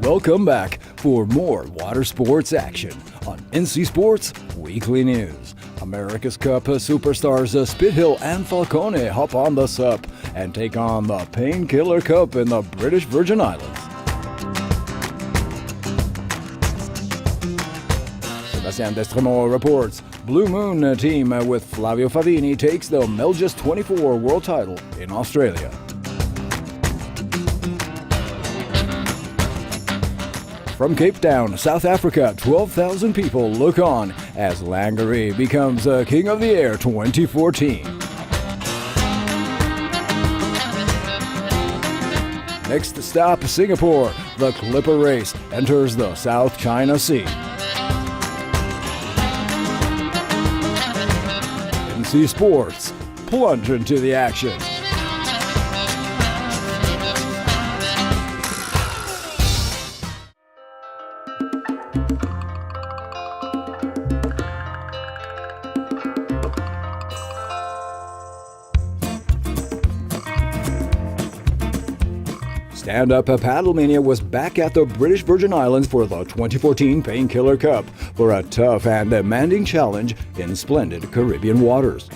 Welcome back for more water sports action on NC Sports Weekly News. America's Cup superstars Spithill and Falcone hop on the SUP and take on the Painkiller Cup in the British Virgin Islands. Sebastian Destremaux reports Blu Moon team with Flavio Favini takes the Melges 24 world title in Australia. From Cape Town, South Africa, 12,000 people look on as Langeree becomes King of the Air 2014. Next stop, Singapore. The Clipper race enters the South China Sea. NC Sports, plunge into the action. Stand-up Paddlemania was back at the British Virgin Islands for the 2014 Painkiller Cup for a tough and demanding challenge in splendid Caribbean waters.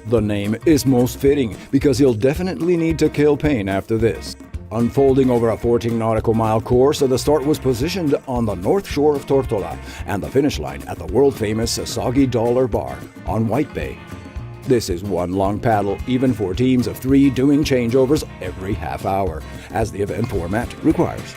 The name is most fitting because he'll definitely need to kill pain after this. Unfolding over a 14 nautical mile course, the start was positioned on the north shore of Tortola and the finish line at the world-famous Soggy Dollar Bar on White Bay. This is one long paddle, even for teams of 3 doing changeovers every half hour, as the event format requires.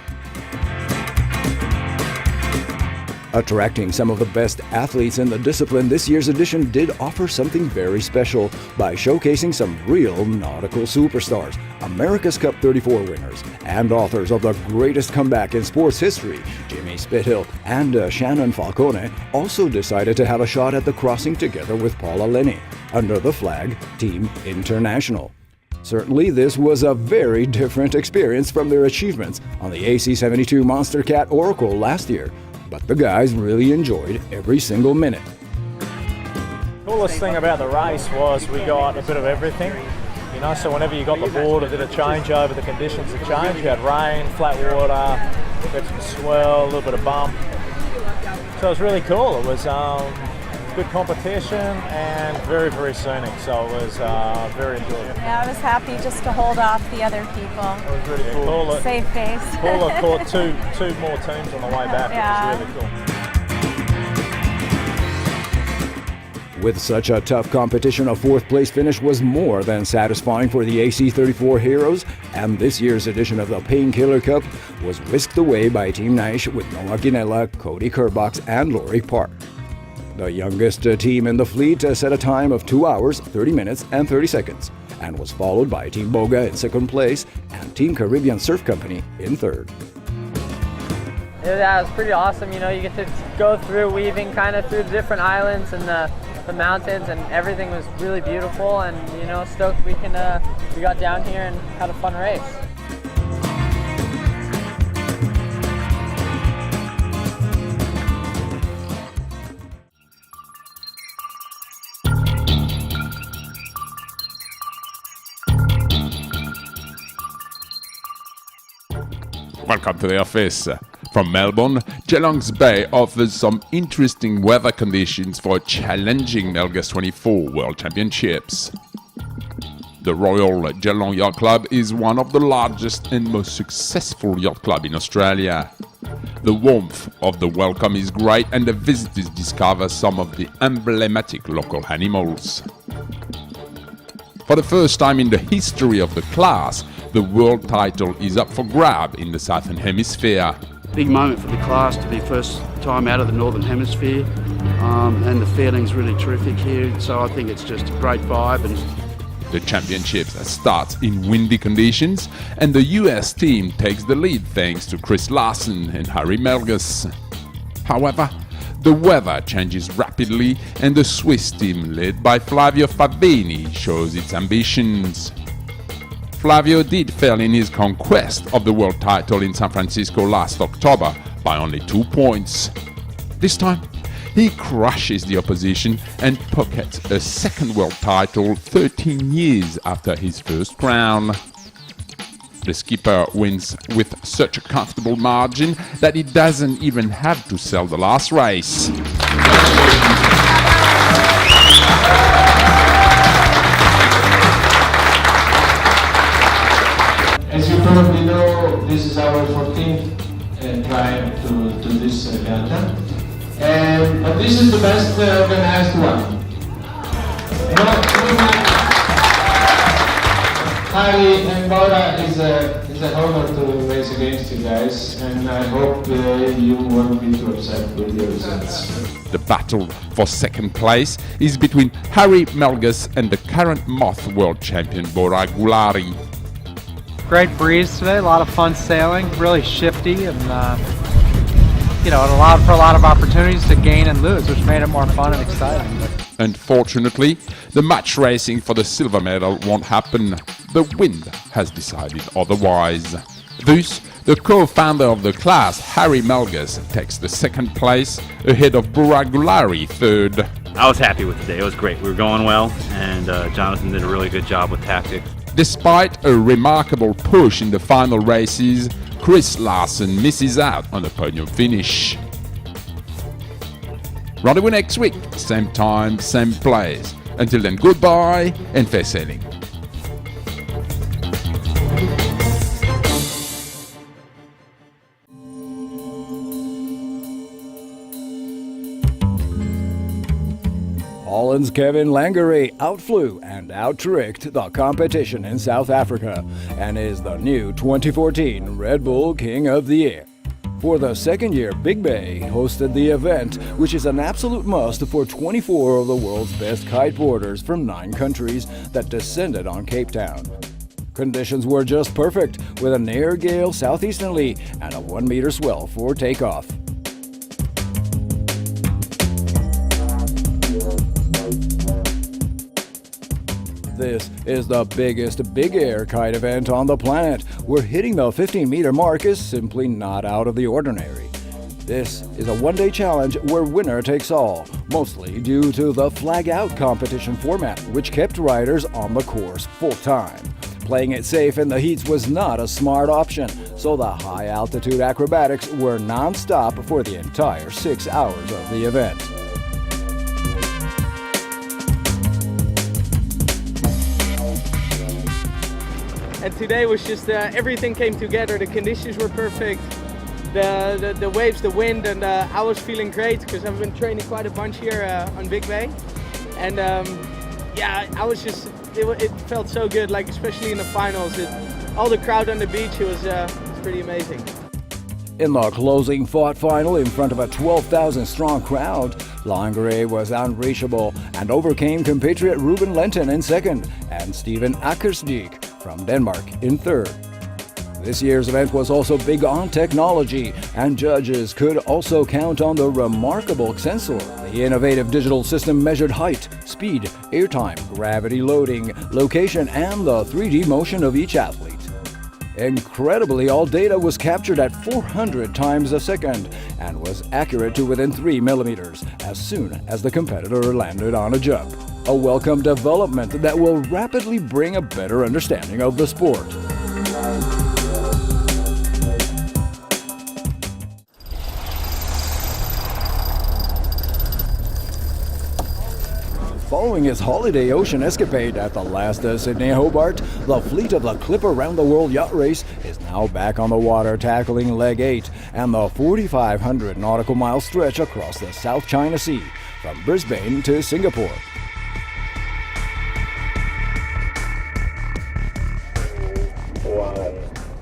Attracting some of the best athletes in the discipline, this year's edition did offer something very special by showcasing some real nautical superstars. America's Cup 34 winners and authors of the greatest comeback in sports history, Jimmy Spithill and Shannon Falcone, also decided to have a shot at the crossing together with Paula Lenny under the flag Team International. Certainly, this was a very different experience from their achievements on the AC-72 Monster Cat Oracle last year, but the guys really enjoyed every single minute. The coolest thing about the race was we got a bit of everything. You know, so whenever you got the board, it did a changeover, the conditions had changed. You had rain, flat water, we had some swell, a little bit of bump. So it was really cool. It was good competition and very, very scenic. So it was very enjoyable. Yeah, I was happy just to hold off the other people. It was really cool. Safe face. Paula caught two more teams on the way back. Yeah. It was really cool. With such a tough competition, a 4th place finish was more than satisfying for the AC-34 heroes, and this year's edition of the Painkiller Cup was whisked away by Team Naish with Noah Ginella, Cody Kerbox, and Laurie Park. The youngest team in the fleet set a time of 2 hours, 30 minutes, and 30 seconds, and was followed by Team Boga in 2nd place and Team Caribbean Surf Company in 3rd. Yeah, it was pretty awesome. You know, you get to go through weaving kind of through the different islands and the mountains, and everything was really beautiful, and you know, stoked we got down here and had a fun race. Welcome to the office. From Melbourne, Geelong's Bay offers some interesting weather conditions for a challenging Melges 24 World Championships. The Royal Geelong Yacht Club is one of the largest and most successful yacht clubs in Australia. The warmth of the welcome is great, and the visitors discover some of the emblematic local animals. For the first time in the history of the class, the world title is up for grab in the Southern Hemisphere. Big moment for the class to be first time out of the Northern Hemisphere, and the feeling's really terrific here, so I think it's just a great vibe. And the championships starts in windy conditions, and the US team takes the lead thanks to Chris Larson and Harry Melges. However, the weather changes rapidly, and the Swiss team led by Flavio Favini shows its ambitions. Flavio did fail in his conquest of the world title in San Francisco last October by only 2 points. This time, he crushes the opposition and pockets a second world title 13 years after his first crown. The skipper wins with such a comfortable margin that he doesn't even have to sell the last race. As you probably know, this is our 14th try to this regatta, but this is the best organized one. Harry and Bora, is an honor to race against you guys, and I hope you won't be too upset with your results. The battle for second place is between Harry Melges and the current Moth World Champion Bora Gulari. Great breeze today, a lot of fun sailing, really shifty, and it allowed for a lot of opportunities to gain and lose, which made it more fun and exciting. Unfortunately, the match racing for the silver medal won't happen. The wind has decided otherwise. Thus, the co-founder of the class, Harry Melges, takes the second place ahead of Bora Gulari third. I was happy with the day. It was great. We were going well, and Jonathan did a really good job with tactics. Despite a remarkable push in the final races, Chris Larsen misses out on a podium finish. Rendezvous next week, same time, same place. Until then, goodbye and fair sailing. Holland's Kevin Langeree outflew and out-tricked the competition in South Africa and is the new 2014 Red Bull King of the Year. For the second year, Big Bay hosted the event, which is an absolute must for 24 of the world's best kiteboarders from 9 countries that descended on Cape Town. Conditions were just perfect, with a near gale southeasterly and a 1-meter swell for takeoff. This is the biggest big air kite event on the planet, where hitting the 15-meter mark is simply not out of the ordinary. This is a one-day challenge where winner takes all, mostly due to the flag-out competition format, which kept riders on the course full-time. Playing it safe in the heats was not a smart option, so the high-altitude acrobatics were non-stop for the entire 6 hours of the event. And today was just everything came together. The conditions were perfect, the waves, the wind, and I was feeling great because I've been training quite a bunch here on Big Bay. And yeah, I was just, it felt so good, like especially in the finals. All the crowd on the beach, it was pretty amazing. In the closing fought final in front of a 12,000-strong crowd, Langeree was unreachable and overcame compatriot Ruben Lenton in second and Steven Akersdijk from Denmark in third. This year's event was also big on technology, and judges could also count on the remarkable sensor. The innovative digital system measured height, speed, airtime, gravity loading, location, and the 3D motion of each athlete. Incredibly, all data was captured at 400 times a second and was accurate to within 3 millimeters as soon as the competitor landed on a jump. A welcome development that will rapidly bring a better understanding of the sport. Following its holiday ocean escapade at the last Sydney Hobart, the fleet of the Clipper Round the World Yacht Race is now back on the water tackling Leg 8 and the 4,500 nautical mile stretch across the South China Sea from Brisbane to Singapore.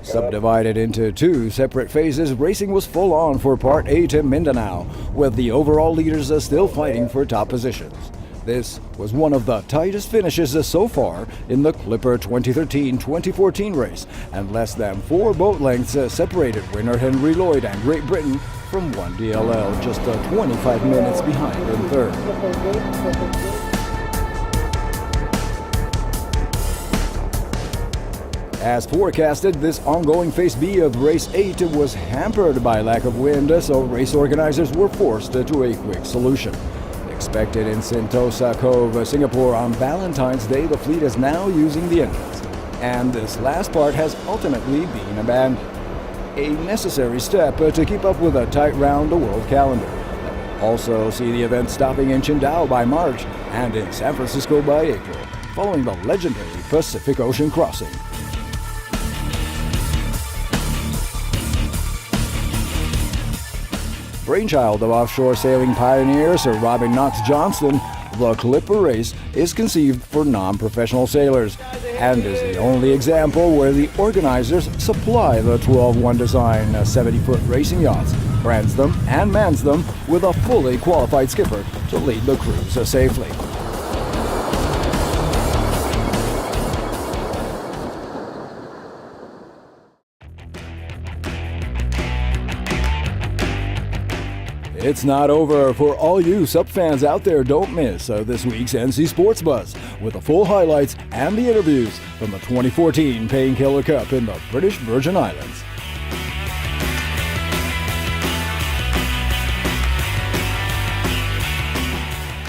Subdivided into 2 separate phases, racing was full on for Part A to Mindanao, with the overall leaders still fighting for top positions. This was one of the tightest finishes so far in the Clipper 2013-2014 race, and less than 4 boat lengths separated winner Henry Lloyd and Great Britain from 1 DLL, just 25 minutes behind in third. As forecasted, this ongoing Phase B of Race 8 was hampered by lack of wind, so race organizers were forced to a quick solution. Expected in Sentosa Cove, Singapore on Valentine's Day, the fleet is now using the engines. and this last part has ultimately been abandoned. A necessary step to keep up with a tight round-the-world calendar. Also see the event stopping in Qingdao by March and in San Francisco by April, following the legendary Pacific Ocean crossing. Brainchild of offshore sailing pioneer Sir Robin Knox Johnston, the Clipper Race is conceived for non-professional sailors and is the only example where the organizers supply the 12-1 design 70-foot racing yachts, brands them and mans them with a fully qualified skipper to lead the cruise safely. It's not over. For all you SUP fans out there, don't miss this week's NC Sports Buzz with the full highlights and the interviews from the 2014 Painkiller Cup in the British Virgin Islands.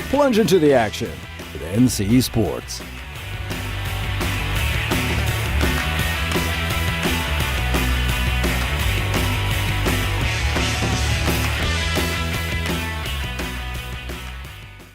Plunge into the action with NC Sports.